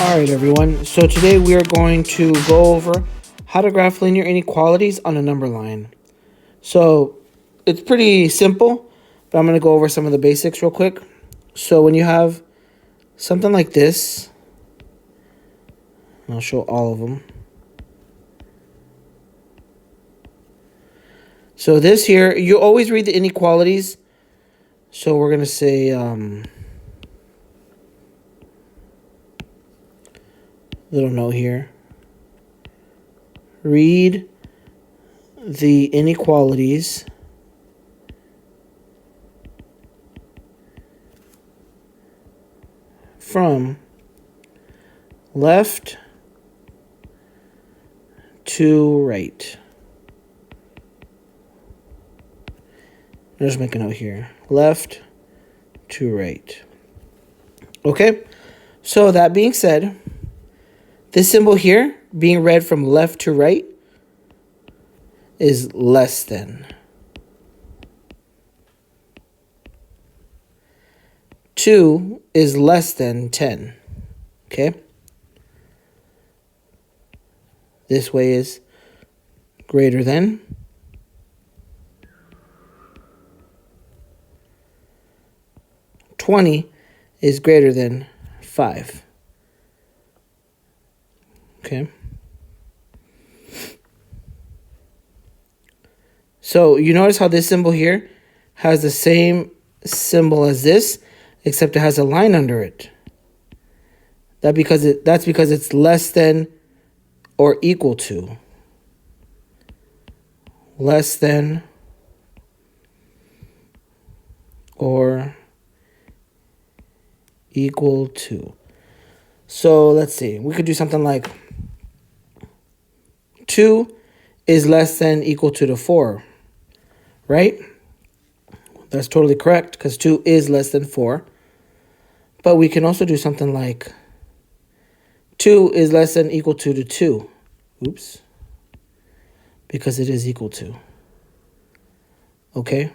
All right, everyone. So today we are going to go over how to graph linear inequalities on a number line. So it's pretty simple, but I'm going to go over some of the basics real quick. So when you have something like this, I'll show all of them. So this here, you always read the inequalities. So we're going to say little note here. Read the inequalities from left to right. I'll just make a note here. Left to right. Okay, so that being said, this symbol here, being read from left to right, is less than. 2 is less than 10. Okay? This way is greater than. 20 is greater than 5. Okay. So you notice how this symbol here has the same symbol as this, except it has a line under it. That's because it's less than or equal to. Less than or equal to. So let's see. We could do something like 2 is less than equal to 4, right? That's totally correct because 2 is less than 4. But we can also do something like 2 is less than equal to 2. Oops. Because it is equal to. Okay?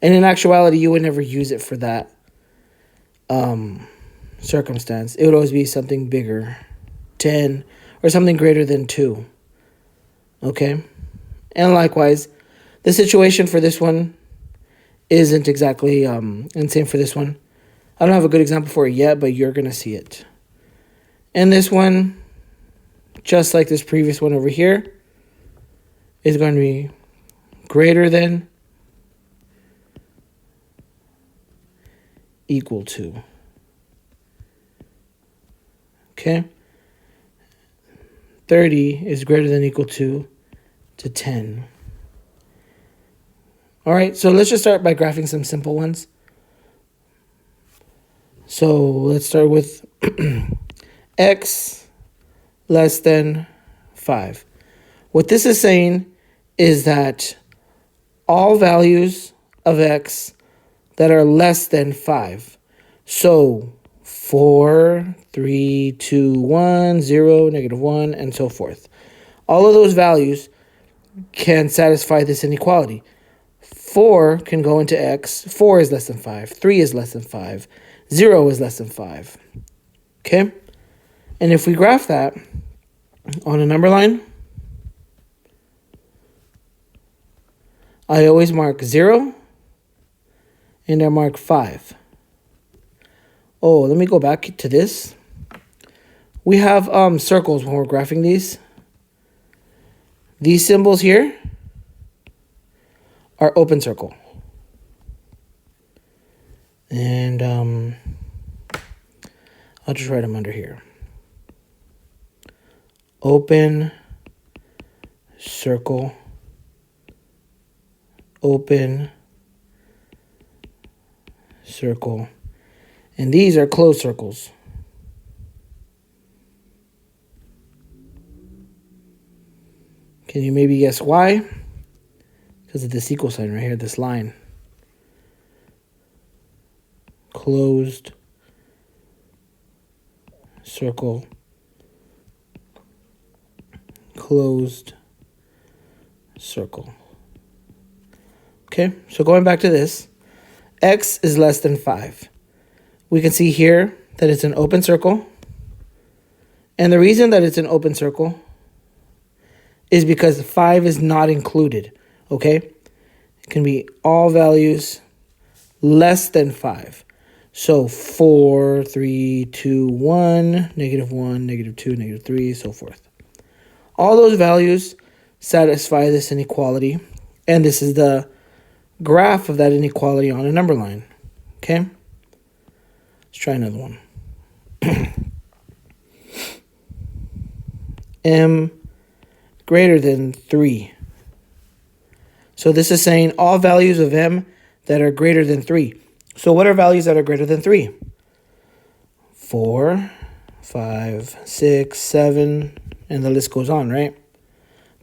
And in actuality, you would never use it for that circumstance. It would always be something bigger, 10, or something greater than 2. Okay? And likewise, the situation for this one isn't exactly, and same for this one. I don't have a good example for it yet, but you're going to see it. And this one, just like this previous one over here, is going to be greater than, equal to. Okay? 30 is greater than equal to 10. All right, so let's just start by graphing some simple ones. So let's start with x less than 5. What this is saying is that all values of x that are less than 5. So 4, 3, 2, 1, 0, -1, and so forth. All of those values can satisfy this inequality. 4 can go into x. 4 is less than 5. 3 is less than 5. 0 is less than 5. Okay? And if we graph that on a number line, I always mark 0 and I mark 5. Oh, let me go back to this. We have circles when we're graphing these. These symbols here are open circle. And I'll just write them under here. Open circle. Open circle. And these are closed circles. Can you maybe guess why? Because of this equal sign right here, this line. Closed circle. Closed circle. Okay, so going back to this, x is less than 5. We can see here that it's an open circle. And the reason that it's an open circle is because 5 is not included, okay? It can be all values less than 5. So 4, 3, 2, 1, -1, -2, -3, so forth. All those values satisfy this inequality, and this is the graph of that inequality on a number line, okay? Let's try another one. M greater than 3. So this is saying all values of m that are greater than 3. So what are values that are greater than 3? 4, 5, 6, 7, and the list goes on, right?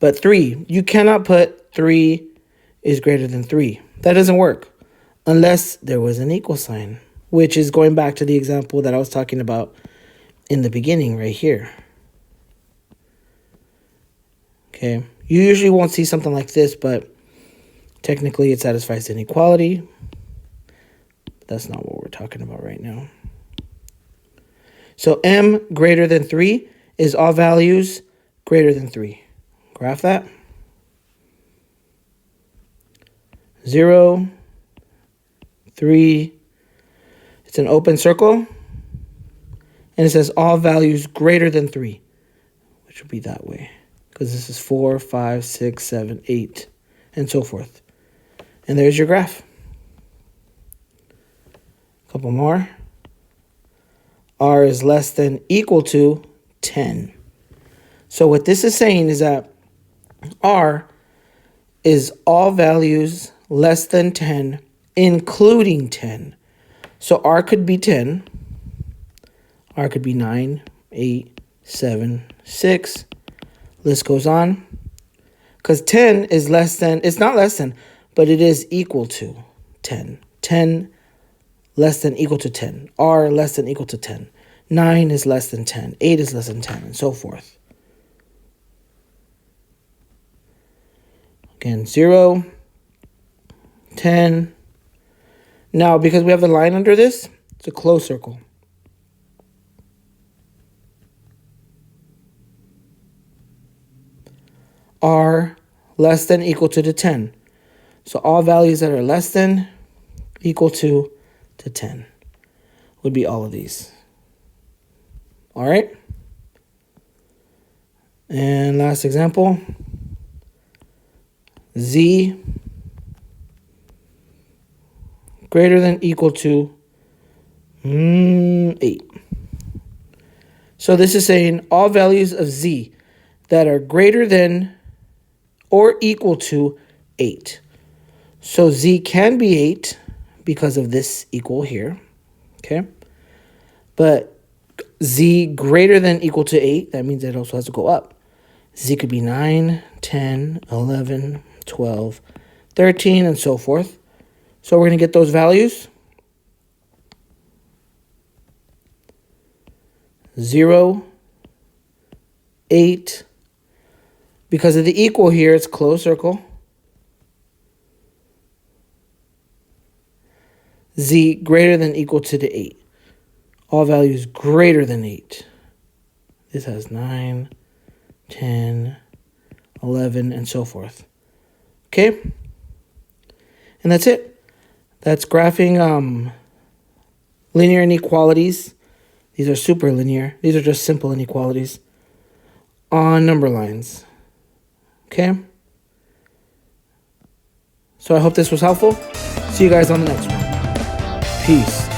But 3, you cannot put 3 is greater than 3. That doesn't work unless there was an equal sign, which is going back to the example that I was talking about in the beginning right here. Okay, you usually won't see something like this, but technically it satisfies the inequality. That's not what we're talking about right now. So m greater than 3 is all values greater than 3. Graph that. 0, 3. It's an open circle. And it says all values greater than 3, which would be that way. Because this is 4, 5, 6, 7, 8, and so forth. And there's your graph. A couple more. R is less than equal to 10. So what this is saying is that R is all values less than 10, including 10. So R could be 10. R could be 9, 8, 7, 6. List goes on. Because 10 is less than, it's not less than, but it is equal to 10. 10 less than equal to 10. R less than equal to 10. 9 is less than 10. 8 is less than 10, and so forth. Again, 0, 10. Now, because we have the line under this, it's a closed circle. R less than equal to the 10. So all values that are less than equal to 10 would be all of these. All right. And last example. Z greater than equal to 8. So this is saying all values of Z that are greater than or equal to 8. So Z can be 8 because of this equal here, okay? But Z greater than equal to 8, that means it also has to go up. Z could be 9, 10, 11, 12, 13, and so forth. So we're going to get those values. 0, 8. Because of the equal here, it's closed circle. Z greater than equal to the 8. All values greater than 8. This has 9, 10, 11, and so forth. Okay? And that's it. That's graphing linear inequalities. These are super linear. These are just simple inequalities on number lines. Okay? So I hope this was helpful. See you guys on the next one. Peace.